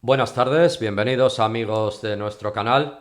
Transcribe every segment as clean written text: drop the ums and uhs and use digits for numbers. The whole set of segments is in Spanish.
Buenas tardes, bienvenidos amigos de nuestro canal.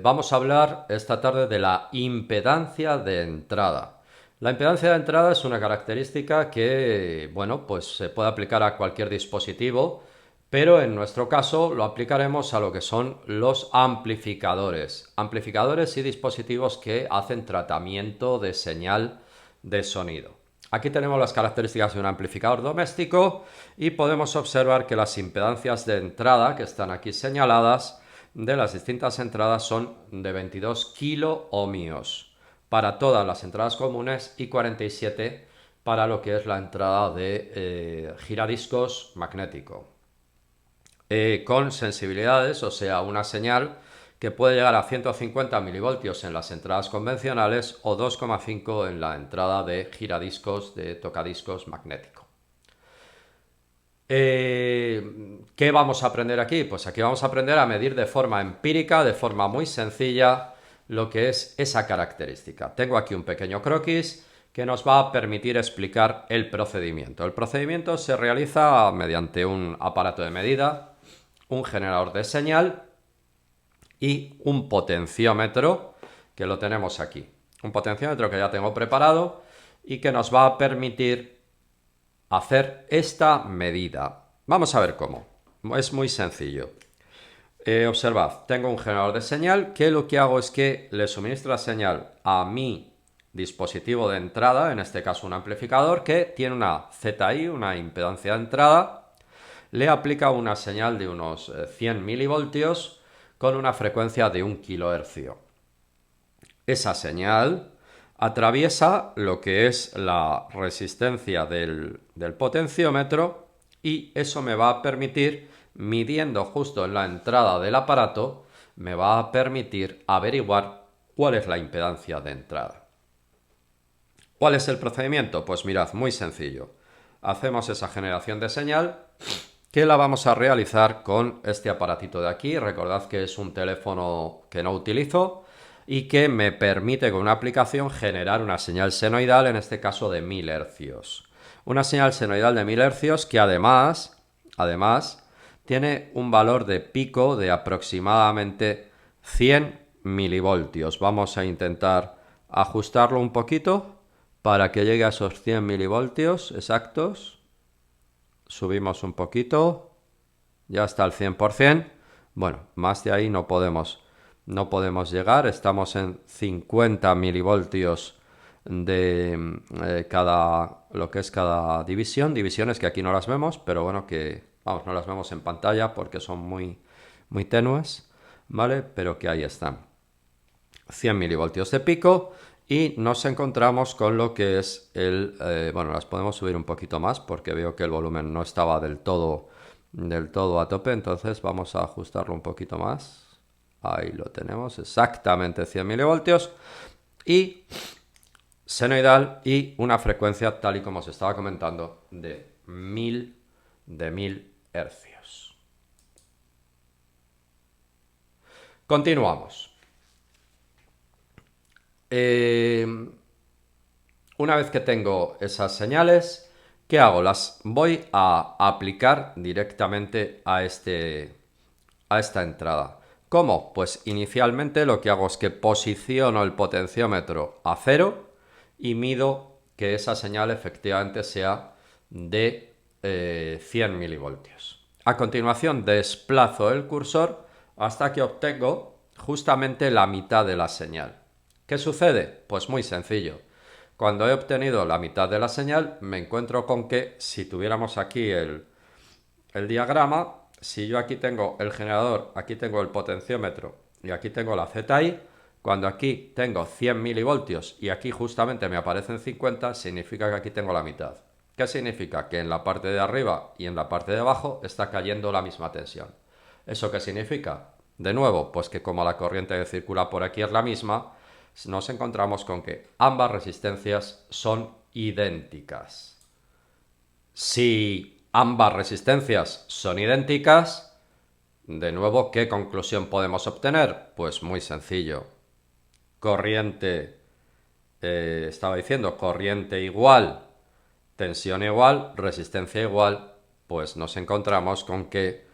Vamos a hablar esta tarde de la impedancia de entrada. La impedancia de entrada es una característica que, bueno, pues se puede aplicar a cualquier dispositivo, pero en nuestro caso lo aplicaremos a lo que son los amplificadores. Amplificadores y dispositivos que hacen tratamiento de señal de sonido. Aquí tenemos las características de un amplificador doméstico y podemos observar que las impedancias de entrada que están aquí señaladas de las distintas entradas son de 22 kiloohmios para todas las entradas comunes y 47 para lo que es la entrada de giradiscos magnético. Con sensibilidades, o sea, una señal que puede llegar a 150 milivoltios en las entradas convencionales o 2,5 en la entrada de giradiscos, de tocadiscos magnético. ¿Qué vamos a aprender aquí? Pues aquí vamos a aprender a medir de forma empírica, de forma muy sencilla, lo que es esa característica. Tengo aquí un pequeño croquis que nos va a permitir explicar el procedimiento. El procedimiento se realiza mediante un aparato de medida, un generador de señal y un potenciómetro que lo tenemos aquí. Un potenciómetro que ya tengo preparado y que nos va a permitir hacer esta medida. Vamos a ver cómo. Es muy sencillo. Observad, tengo un generador de señal que lo que hago es que le suministro la señal a mi dispositivo de entrada, en este caso un amplificador, que tiene una ZI, una impedancia de entrada, le aplica una señal de unos 100 milivoltios con una frecuencia de 1 kilohercio. Esa señal atraviesa lo que es la resistencia del potenciómetro y eso me va a permitir, midiendo justo en la entrada del aparato, me va a permitir averiguar cuál es la impedancia de entrada. ¿Cuál es el procedimiento? Pues mirad, muy sencillo. Hacemos esa generación de señal que la vamos a realizar con este aparatito de aquí. Recordad que es un teléfono que no utilizo y que me permite con una aplicación generar una señal senoidal, en este caso de 1000 hercios. Una señal senoidal de 1000 hercios que además tiene un valor de pico de aproximadamente 100 milivoltios. Vamos a intentar ajustarlo un poquito para que llegue a esos 100 milivoltios exactos. Subimos un poquito, ya está al 100%. Bueno, más de ahí no podemos llegar. Estamos en 50 milivoltios de lo que es cada división. Divisiones que aquí no las vemos, pero bueno, que vamos, no las vemos en pantalla porque son muy tenues, ¿vale? Pero que ahí están. 100 milivoltios de pico y nos encontramos con lo que es bueno, las podemos subir un poquito más porque veo que el volumen no estaba del todo a tope, entonces vamos a ajustarlo un poquito más. Ahí lo tenemos, exactamente 100 milivoltios y senoidal y una frecuencia, tal y como os estaba comentando, de 1000 hercios. Continuamos. Una vez que tengo esas señales, ¿qué hago? Las voy a aplicar directamente a esta entrada. ¿Cómo? Pues inicialmente lo que hago es que posiciono el potenciómetro a 0 y mido que esa señal efectivamente sea de 100 milivoltios. A continuación desplazo el cursor hasta que obtengo justamente la mitad de la señal. ¿Qué sucede? Pues muy sencillo. Cuando he obtenido la mitad de la señal, me encuentro con que si tuviéramos aquí el diagrama, si yo aquí tengo el generador, aquí tengo el potenciómetro y aquí tengo la ZI, cuando aquí tengo 100 milivoltios y aquí justamente me aparecen 50, significa que aquí tengo la mitad. ¿Qué significa? Que en la parte de arriba y en la parte de abajo está cayendo la misma tensión. ¿Eso qué significa? De nuevo, pues que como la corriente que circula por aquí es la misma, nos encontramos con que ambas resistencias son idénticas. Si ambas resistencias son idénticas, de nuevo, ¿qué conclusión podemos obtener? Pues muy sencillo. Corriente, estaba diciendo, corriente igual, tensión igual, resistencia igual, pues nos encontramos con que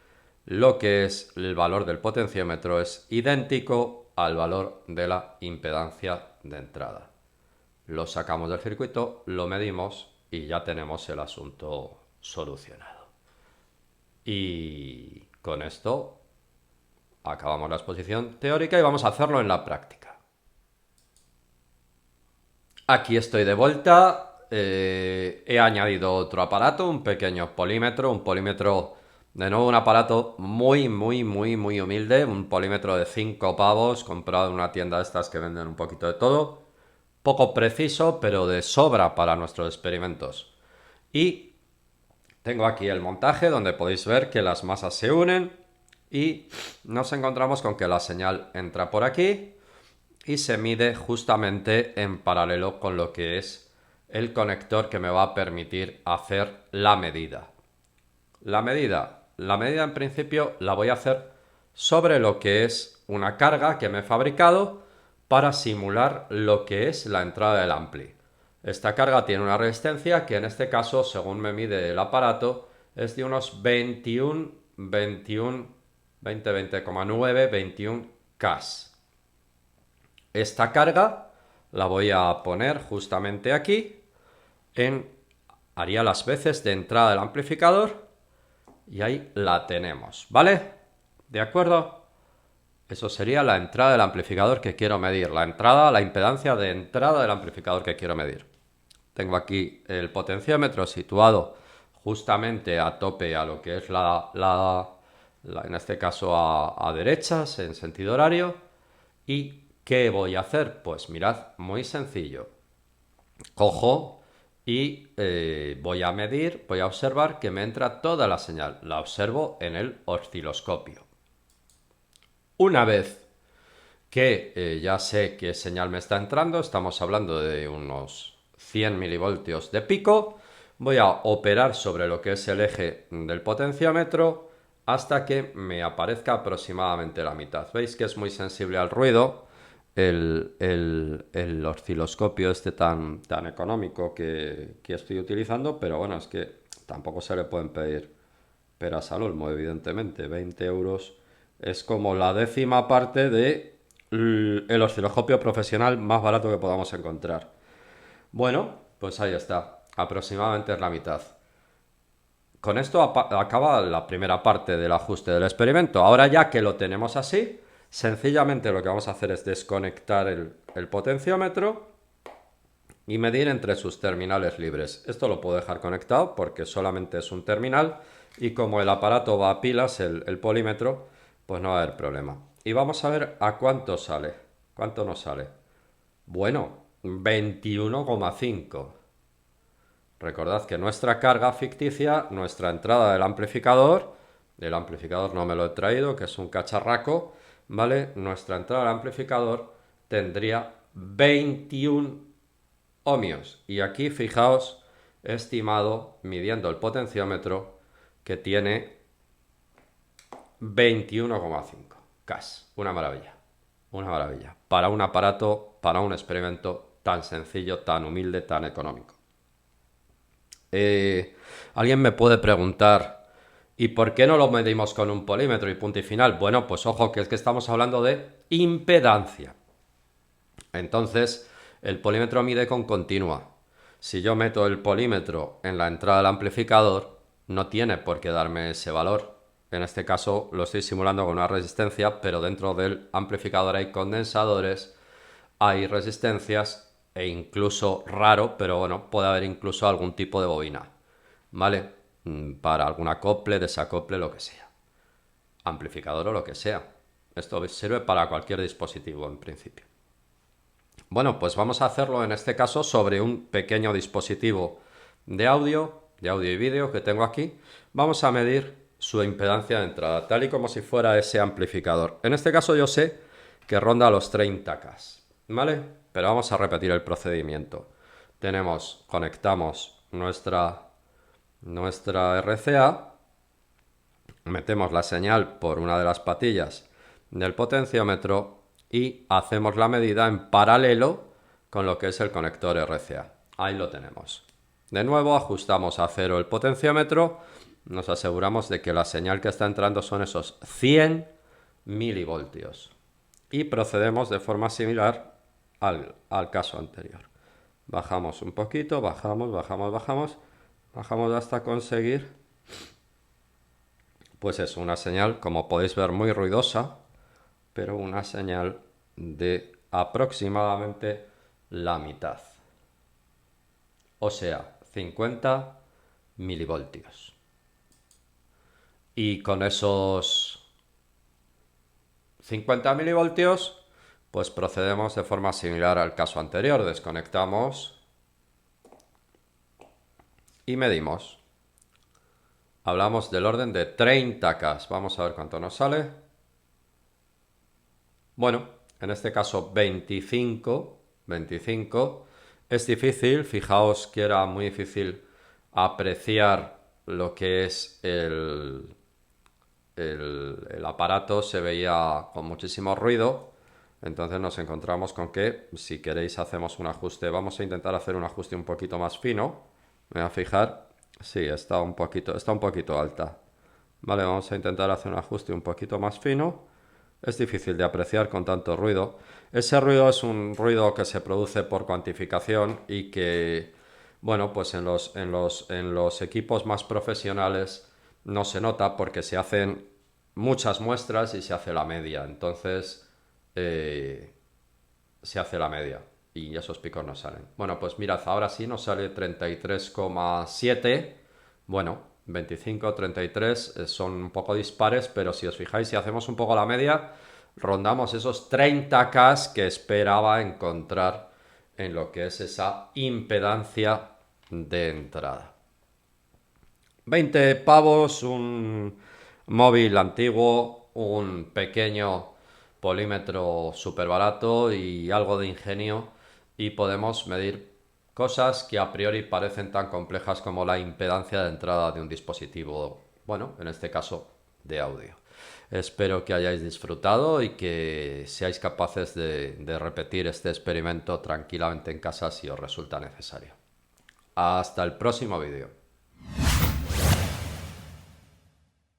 lo que es el valor del potenciómetro es idéntico al valor de la impedancia de entrada. Lo sacamos del circuito, lo medimos y ya tenemos el asunto solucionado. Y con esto acabamos la exposición teórica y vamos a hacerlo en la práctica. Aquí estoy de vuelta. He añadido otro aparato, un pequeño polímetro, de nuevo un aparato muy humilde, un polímetro de 5 pavos, comprado en una tienda de estas que venden un poquito de todo, poco preciso, pero de sobra para nuestros experimentos. Y tengo aquí el montaje donde podéis ver que las masas se unen y nos encontramos con que la señal entra por aquí y se mide justamente en paralelo con lo que es el conector que me va a permitir hacer la medida. La medida en principio la voy a hacer sobre lo que es una carga que me he fabricado para simular lo que es la entrada del ampli. Esta carga tiene una resistencia que en este caso, según me mide el aparato, es de unos 21 Ks. Esta carga la voy a poner justamente aquí, haría las veces de entrada del amplificador y ahí la tenemos, ¿vale? ¿De acuerdo? Eso sería la entrada del amplificador que quiero medir, la impedancia de entrada del amplificador que quiero medir. Tengo aquí el potenciómetro situado justamente a tope a lo que es en este caso a derechas, en sentido horario. ¿Y qué voy a hacer? Pues mirad, muy sencillo. Cojo y voy a medir, voy a observar que me entra toda la señal. La observo en el osciloscopio. Una vez que ya sé qué señal me está entrando, estamos hablando de unos 100 milivoltios de pico, voy a operar sobre lo que es el eje del potenciómetro hasta que me aparezca aproximadamente la mitad. Veis que es muy sensible al ruido el osciloscopio este tan económico que estoy utilizando, pero bueno, es que tampoco se le pueden pedir peras al olmo, evidentemente. 20 euros es como la décima parte de el osciloscopio profesional más barato que podamos encontrar. Bueno, pues ahí está, aproximadamente es la mitad. Con esto acaba la primera parte del ajuste del experimento. Ahora ya que lo tenemos así, sencillamente lo que vamos a hacer es desconectar el potenciómetro y medir entre sus terminales libres. Esto lo puedo dejar conectado porque solamente es un terminal y como el aparato va a pilas, el polímetro, pues no va a haber problema. Y vamos a ver a cuánto sale. ¿Cuánto nos sale? Bueno, 21,5. Recordad que nuestra carga ficticia, nuestra entrada del amplificador no me lo he traído, que es un cacharraco, ¿vale? Nuestra entrada del amplificador tendría 21 ohmios. Y aquí, fijaos, he estimado, midiendo el potenciómetro, que tiene 21,5 Ks. Una maravilla. Una maravilla. Para un aparato, para un experimento tan sencillo, tan humilde, tan económico. Alguien me puede preguntar, ¿y por qué no lo medimos con un polímetro y punto y final? Bueno, pues ojo, que es que estamos hablando de impedancia. Entonces, el polímetro mide con continua. Si yo meto el polímetro en la entrada del amplificador, no tiene por qué darme ese valor. En este caso lo estoy simulando con una resistencia, pero dentro del amplificador hay condensadores, hay resistencias e incluso, raro, pero bueno, puede haber incluso algún tipo de bobina, ¿vale? Para algún acople, desacople, lo que sea. Amplificador o lo que sea. Esto sirve para cualquier dispositivo en principio. Bueno, pues vamos a hacerlo en este caso sobre un pequeño dispositivo de audio y vídeo que tengo aquí. Vamos a medir su impedancia de entrada, tal y como si fuera ese amplificador. En este caso yo sé que ronda los 30K, ¿vale? Pero vamos a repetir el procedimiento. Conectamos nuestra RCA, metemos la señal por una de las patillas del potenciómetro y hacemos la medida en paralelo con lo que es el conector RCA. Ahí lo tenemos. De nuevo ajustamos a 0 el potenciómetro nos aseguramos de que la señal que está entrando son esos 100 milivoltios. Y procedemos de forma similar al caso anterior. Bajamos un poquito, bajamos hasta conseguir, pues es una señal, como podéis ver, muy ruidosa, pero una señal de aproximadamente la mitad. O sea, 50 milivoltios. Y con esos 50 milivoltios, pues procedemos de forma similar al caso anterior. Desconectamos y medimos. Hablamos del orden de 30K. Vamos a ver cuánto nos sale. Bueno, en este caso 25. Es difícil, fijaos que era muy difícil apreciar lo que es el aparato, se veía con muchísimo ruido. Entonces nos encontramos con que, si queréis, hacemos un ajuste. Vamos a intentar hacer un ajuste un poquito más fino. Me voy a fijar. Sí, está un poquito alta. Vale, vamos a intentar hacer un ajuste un poquito más fino. Es difícil de apreciar con tanto ruido. Ese ruido es un ruido que se produce por cuantificación y que, bueno, pues en los equipos más profesionales no se nota porque se hacen muchas muestras y se hace la media. Entonces, se hace la media y esos picos no salen. Bueno, pues mirad, ahora sí nos sale 33,7. Bueno, 25, 33 son un poco dispares, pero si os fijáis, si hacemos un poco la media, rondamos esos 30K que esperaba encontrar en lo que es esa impedancia de entrada. 20 pavos, un móvil antiguo, un pequeño polímetro súper barato y algo de ingenio, y podemos medir cosas que a priori parecen tan complejas como la impedancia de entrada de un dispositivo, bueno, en este caso de audio. Espero que hayáis disfrutado y que seáis capaces de repetir este experimento tranquilamente en casa si os resulta necesario. Hasta el próximo vídeo.